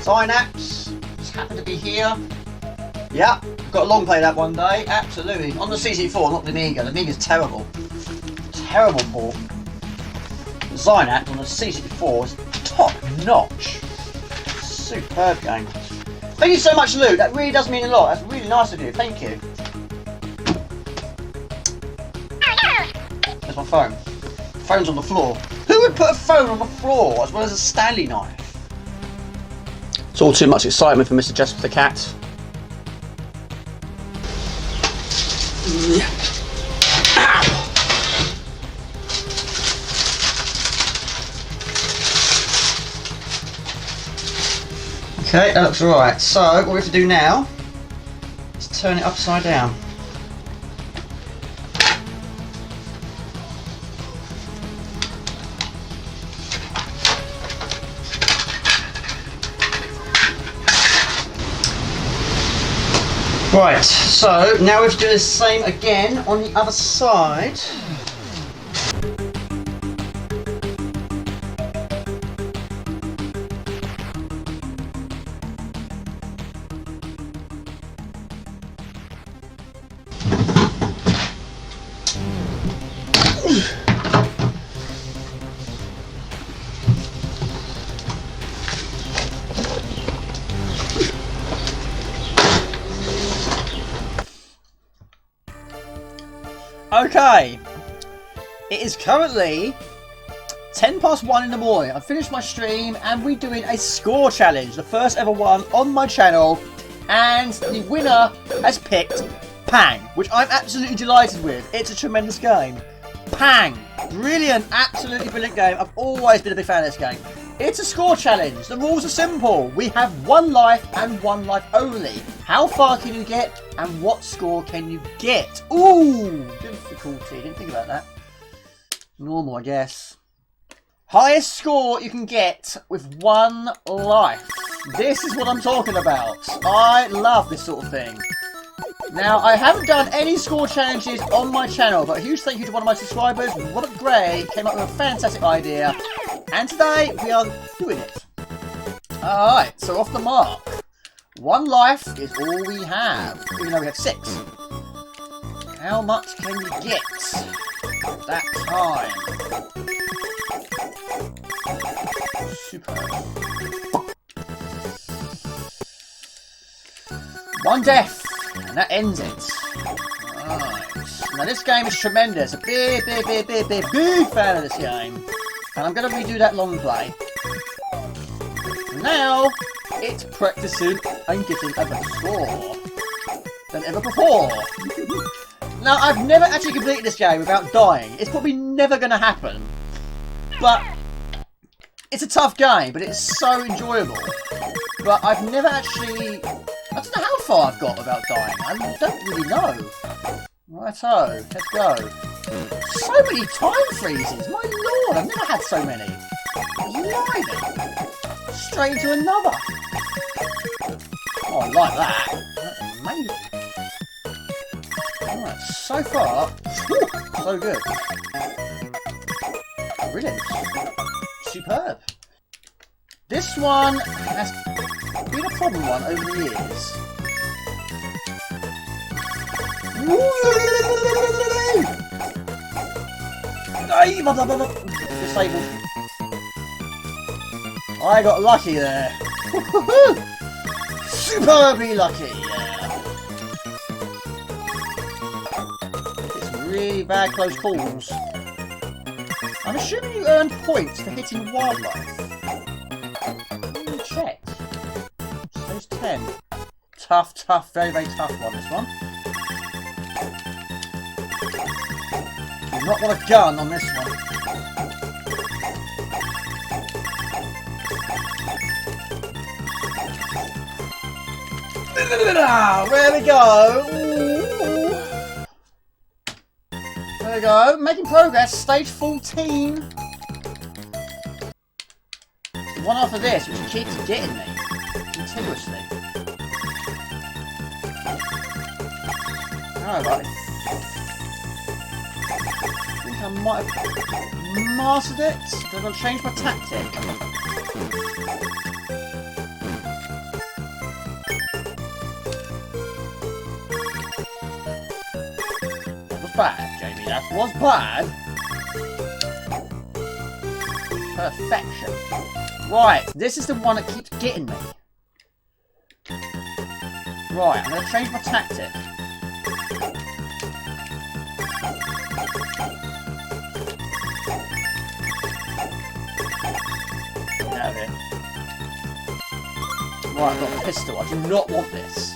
Zynaps. Just happened to be here. Yeah, got a long play that one day. Absolutely. On the CC4, not the Amiga. The Amiga's terrible. Terrible port. The Zynaps on the CC4 is top notch. Superb game. Thank you so much, Luke. That really does mean a lot. That's really nice of you. Thank you. There's my phone. Phone's on the floor. Who would put a phone on the floor as well as a Stanley knife? It's all too much excitement for Mr. Jesper the cat. Okay, that looks alright. So, what we have to do now is turn it upside down. Right, so now we have to do the same again on the other side. Okay, it is currently 1:10 in the morning. I've finished my stream and we're doing a score challenge, the first ever one on my channel, and the winner has picked Pang, which I'm absolutely delighted with. It's a tremendous game. Pang, brilliant, absolutely brilliant game. I've always been a big fan of this game. It's a score challenge. The rules are simple. We have one life and one life only. How far can you get and what score can you get? Ooh, difficulty. Didn't think about that. Normal, I guess. Highest score you can get with one life. This is what I'm talking about. I love this sort of thing. Now, I haven't done any score challenges on my channel, but a huge thank you to one of my subscribers, Robert Gray, came up with a fantastic idea. And today, we are doing it. Alright, so off the mark. One life is all we have, even though we have 6. How much can you get at that time? Super. One death, and that ends it. Right. Now this game is tremendous. A big fan of this game. And I'm going to redo that long play. Now, it's practicing and getting a better score than ever before. Now, I've never actually completed this game without dying. It's probably never going to happen. But it's a tough game, but it's so enjoyable. But I've never actually... I don't know how far I've got without dying. I don't really know. Righto, let's go. So many time freezes, my lord, I've never had so many. Blimey. Straight into another. Oh, I like that. That's amazing. Alright, so far, so good. Brilliant. Superb. This one has been a problem one over the years. Disabled. I got lucky there. Superbly lucky, yeah. It's really bad close calls. I'm assuming you earn points for hitting wildlife. Let me check. Says 10. Tough, very tough one, this one. Do not want a gun on this one. There we go. Ooh. There we go. Making progress. Stage 14. The one after this, which keeps getting me continuously. Alright. I think I might have mastered it. I'm going to change my tactic. That was bad, Jamie. That was bad. Perfection. Right, this is the one that keeps getting me. Right, I'm going to change my tactic. Get out of here. Right, I've got a pistol. I do not want this.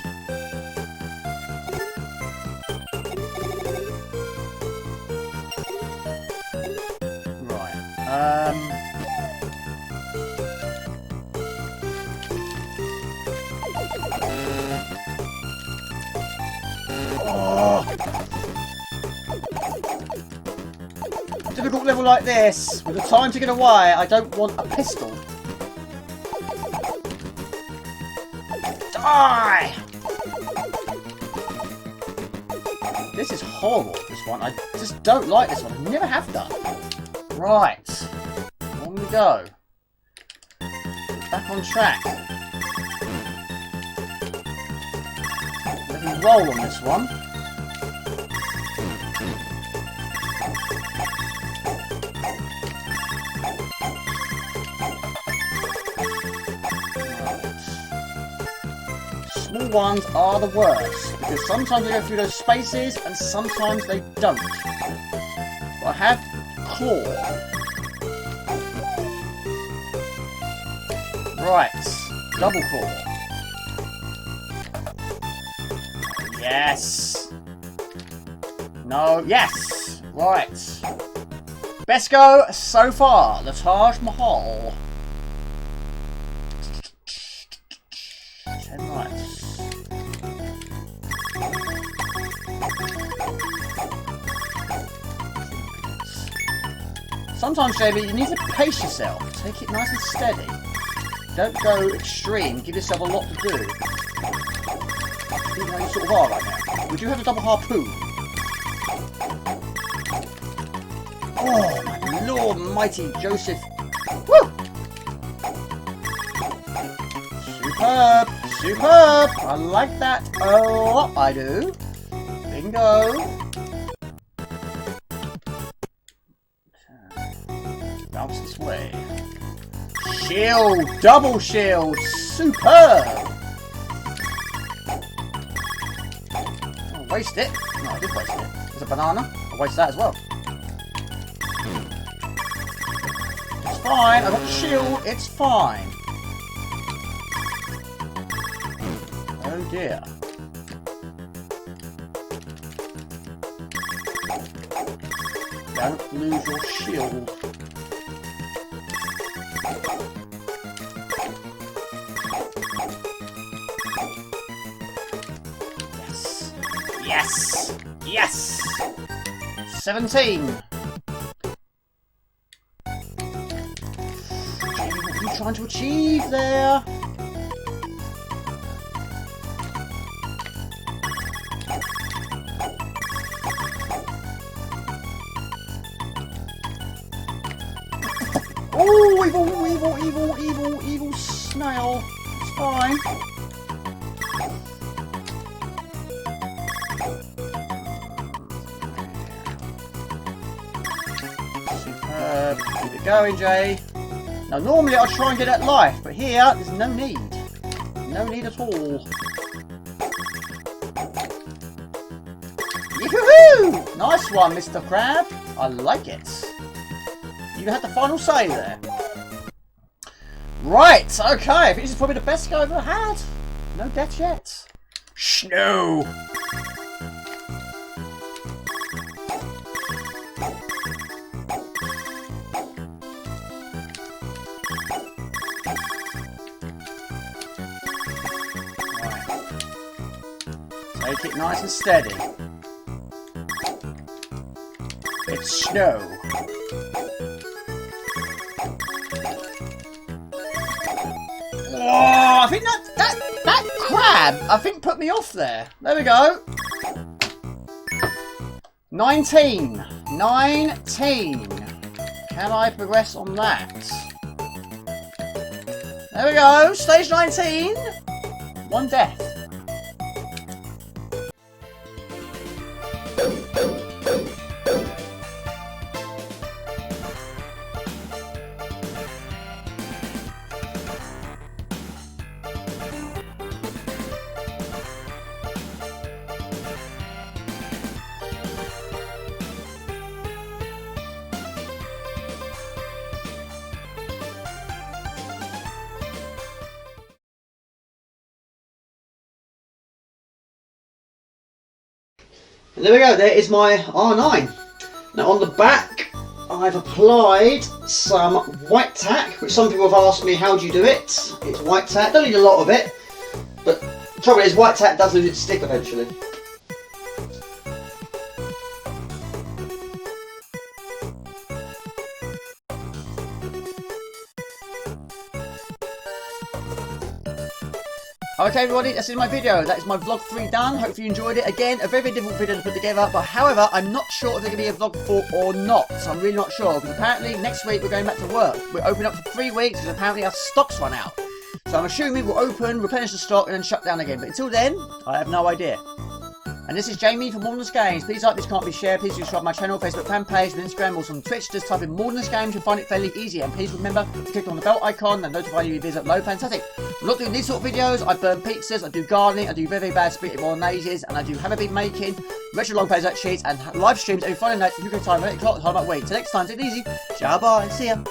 Difficult level like this, with the time to get away, I don't want a pistol. Die! This is horrible, this one. I just don't like this one. I never have done. Right. On we go. Back on track. Let me roll on this one. Small ones are the worst, because sometimes they go through those spaces and sometimes they don't. But I have claw. Right, double claw. Yes. No, yes. Right. Best go so far, the Taj Mahal. 10 lights. Sometimes, Jamie, you need to pace yourself. Take it nice and steady. Don't go extreme. Give yourself a lot to do. Even though you sort of are right now. We do have a double harpoon. Oh, my Lord mighty Joseph. Woo! Superb! Superb! I like that a lot, I do. Bingo! Bounce this way. Shield! Double shield! Superb! I'll waste it. No, I did waste it. There's a banana. I'll waste that as well. It's fine. I've got the shield. It's fine. Oh dear. Don't lose your shield. Yes! Yes! 17! What are you trying to achieve there? Oh, evil snail. It's fine. Superb. Keep it going, Jay. Now, normally I'll try and get that life, but here, there's no need. No need at all. Yoo-hoo-hoo! Nice one, Mr. Crab. I like it. You had the final say there. Right, okay. This is probably the best go I've ever had. No death yet. Snow. Right. Take it nice and steady. It's snow. Oh, I think that crab, I think, put me off there. There we go. 19. 19. Can I progress on that? There we go, stage 19. 1 death. And there we go, there is my R9. Now on the back, I've applied some white tack, which some people have asked me, how do you do it? It's white tack, don't need a lot of it, but the trouble is white tack does lose its stick eventually. Okay everybody, that's in my video. That is my vlog 3 done. Hopefully you enjoyed it. Again, a very, very difficult video to put together, but however, I'm not sure if there's going to be a vlog 4 or not. So I'm really not sure, because apparently next week we're going back to work. We're opening up for 3 weeks, and apparently our stocks run out. So I'm assuming we'll open, replenish the stock, and then shut down again. But until then, I have no idea. And this is Jamie from Mordnance Games. Please like this, can't be shared. Please subscribe to my channel, Facebook fan page, and Instagram, also on Twitch. Just type in Mordnance Games, you'll find it fairly easy. And please remember to click on the bell icon and notify you if there's upload. Fantastic. I'm not doing these sort of videos. I burn pizzas, I do gardening, I do very, very bad spaghetti bolognese, and I do have a bit making, retro long plays sheets, and live streams every Friday night, UK time, 8 o'clock, hard night week. Till next time, take it easy. Ciao, bye, see ya.